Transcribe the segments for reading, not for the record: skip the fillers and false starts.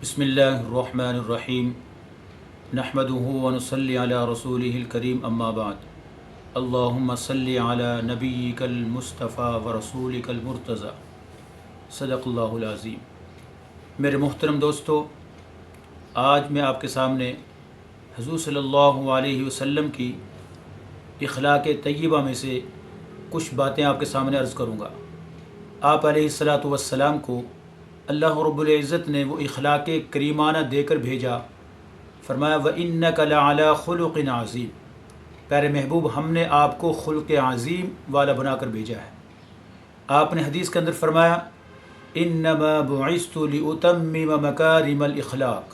بسم اللہ الرحمن الرحیم نحمده ونصلی علی رسولہ الکریم اما بعد اللہم صلی علی نبیک المصطفیٰ ورسولک المرتضی صدق اللہ العظیم۔ میرے محترم دوستو، آج میں آپ کے سامنے حضور صلی اللہ علیہ وسلم کی اخلاق طیبہ میں سے کچھ باتیں آپ کے سامنے عرض کروں گا۔ آپ علیہ الصلاۃ والسلام کو اللہ رب العزت نے وہ اخلاق کریمانہ دے کر بھیجا۔ فرمایا وَإِنَّكَ لَعَلَىٰ خُلُقٍ عَظِيمٍ، پیارے محبوب ہم نے آپ کو خلق عظیم والا بنا کر بھیجا ہے۔ آپ نے حدیث کے اندر فرمایا إِنَّمَا بُعِثْتُ لِأُتَمِّمَ مَكَارِمَ الْإِخْلَاقِ،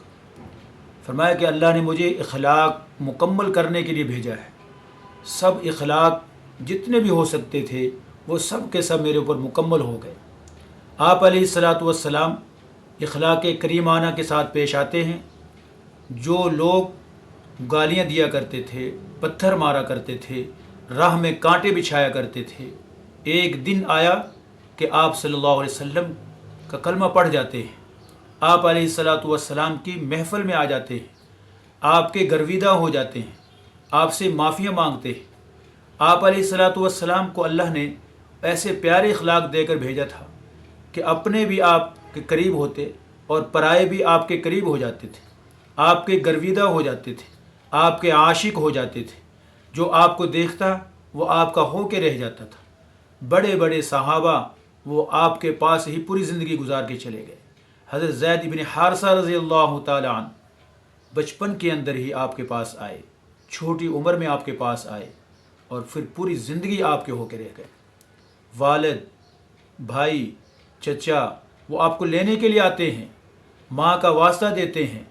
فرمایا کہ اللہ نے مجھے اخلاق مکمل کرنے کے لیے بھیجا ہے۔ سب اخلاق جتنے بھی ہو سکتے تھے وہ سب کے سب میرے اوپر مکمل ہو گئے۔ آپ علیہ الصلاۃ والسلام اخلاق کریمانہ کے ساتھ پیش آتے ہیں۔ جو لوگ گالیاں دیا کرتے تھے، پتھر مارا کرتے تھے، راہ میں کانٹے بچھایا کرتے تھے، ایک دن آیا کہ آپ صلی اللہ علیہ وسلم کا کلمہ پڑھ جاتے ہیں، آپ علیہ الصلاۃ والسلام کی محفل میں آ جاتے ہیں، آپ کے گرویدہ ہو جاتے ہیں، آپ سے معافیاں مانگتے ہیں۔ آپ علیہ الصلاۃ والسلام کو اللہ نے ایسے پیارے اخلاق دے کر بھیجا تھا کہ اپنے بھی آپ کے قریب ہوتے اور پرائے بھی آپ کے قریب ہو جاتے تھے، آپ کے گرویدہ ہو جاتے تھے، آپ کے عاشق ہو جاتے تھے۔ جو آپ کو دیکھتا وہ آپ کا ہو کے رہ جاتا تھا۔ بڑے بڑے صحابہ وہ آپ کے پاس ہی پوری زندگی گزار کے چلے گئے۔ حضرت زید بن حارثہ رضی اللہ تعالی عنہ بچپن کے اندر ہی آپ کے پاس آئے، چھوٹی عمر میں آپ کے پاس آئے اور پھر پوری زندگی آپ کے ہو کے رہ گئے۔ والد، بھائی، چچا وہ آپ کو لینے کے لیے آتے ہیں، ماں کا واسطہ دیتے ہیں،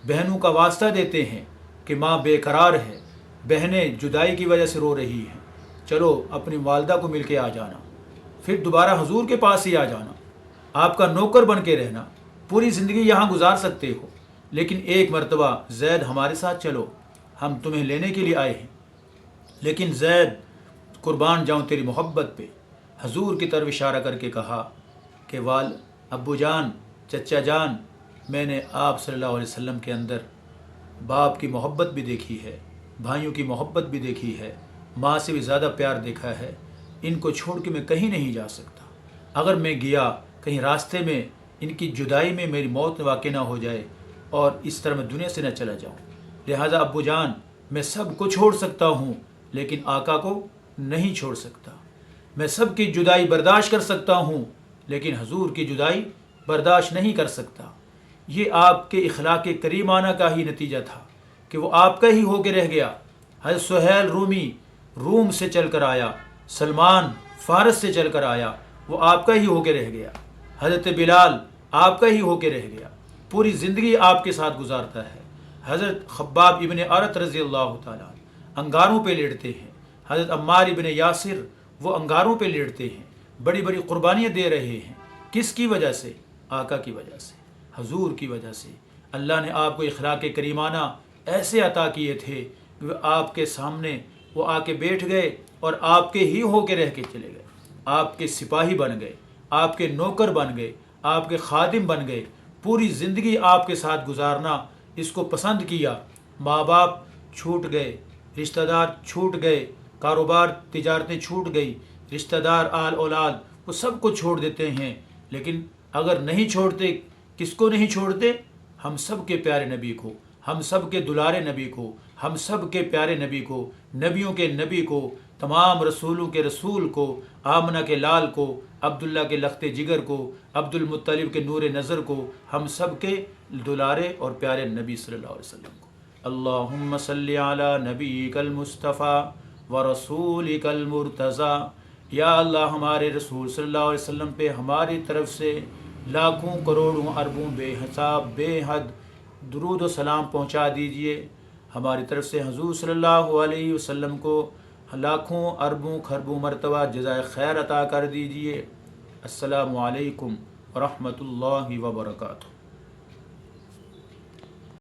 بہنوں کا واسطہ دیتے ہیں کہ ماں بے قرار ہے، بہنیں جدائی کی وجہ سے رو رہی ہیں، چلو اپنی والدہ کو مل کے آ جانا، پھر دوبارہ حضور کے پاس ہی آ جانا، آپ کا نوکر بن کے رہنا، پوری زندگی یہاں گزار سکتے ہو، لیکن ایک مرتبہ زید ہمارے ساتھ چلو، ہم تمہیں لینے کے لیے آئے ہیں۔ لیکن زید قربان جاؤں تیری محبت پہ، حضور کی طرف اشارہ کر کے کہا کہ ابو جان، چچا جان، میں نے آپ صلی اللہ علیہ وسلم کے اندر باپ کی محبت بھی دیکھی ہے، بھائیوں کی محبت بھی دیکھی ہے، ماں سے بھی زیادہ پیار دیکھا ہے، ان کو چھوڑ کے میں کہیں نہیں جا سکتا۔ اگر میں گیا کہیں راستے میں ان کی جدائی میں میری موت واقع نہ ہو جائے اور اس طرح میں دنیا سے نہ چلا جاؤں، لہٰذا ابو جان میں سب کو چھوڑ سکتا ہوں لیکن آقا کو نہیں چھوڑ سکتا۔ میں سب کی جدائی برداشت کر سکتا ہوں لیکن حضور کی جدائی برداشت نہیں کر سکتا۔ یہ آپ کے اخلاق کریمانہ کا ہی نتیجہ تھا کہ وہ آپ کا ہی ہو کے رہ گیا۔ حضرت سہیل رومی روم سے چل کر آیا، سلمان فارس سے چل کر آیا، وہ آپ کا ہی ہو کے رہ گیا۔ حضرت بلال آپ کا ہی ہو کے رہ گیا، پوری زندگی آپ کے ساتھ گزارتا ہے۔ حضرت خباب ابن ارت رضی اللہ تعالیٰ انگاروں پہ لیٹتے ہیں، حضرت عمار ابن یاسر وہ انگاروں پہ لیٹتے ہیں، بڑی بڑی قربانیاں دے رہے ہیں۔ کس کی وجہ سے؟ آقا کی وجہ سے، حضور کی وجہ سے۔ اللہ نے آپ کو اخلاق کریمانہ ایسے عطا کیے تھے کہ آپ کے سامنے وہ آ کے بیٹھ گئے اور آپ کے ہی ہو کے رہ کے چلے گئے، آپ کے سپاہی بن گئے، آپ کے نوکر بن گئے، آپ کے خادم بن گئے، پوری زندگی آپ کے ساتھ گزارنا اس کو پسند کیا۔ ماں باپ چھوٹ گئے، رشتہ دار چھوٹ گئے، کاروبار تجارتیں چھوٹ گئی، رشتہ دار آل اولاد وہ سب کو چھوڑ دیتے ہیں، لیکن اگر نہیں چھوڑتے، کس کو نہیں چھوڑتے؟ ہم سب کے پیارے نبی کو، ہم سب کے دلارے نبی کو، ہم سب کے پیارے نبی کو، نبیوں کے نبی کو، تمام رسولوں کے رسول کو، آمنہ کے لال کو، عبداللہ کے لخت جگر کو، عبد المطلب کے نور نظر کو، ہم سب کے دلارے اور پیارے نبی صلی اللہ علیہ وسلم کو۔ اللہم صلی علی نبیک المصطفیٰ ورسولک المرتضیٰ، یا اللہ ہمارے رسول صلی اللہ علیہ وسلم پہ ہماری طرف سے لاکھوں کروڑوں اربوں بے حساب بے حد درود و سلام پہنچا دیجئے۔ ہماری طرف سے حضور صلی اللہ علیہ وسلم کو لاکھوں اربوں خربوں مرتبہ جزائے خیر عطا کر دیجئے۔ السلام علیکم ورحمۃ اللہ وبرکاتہ۔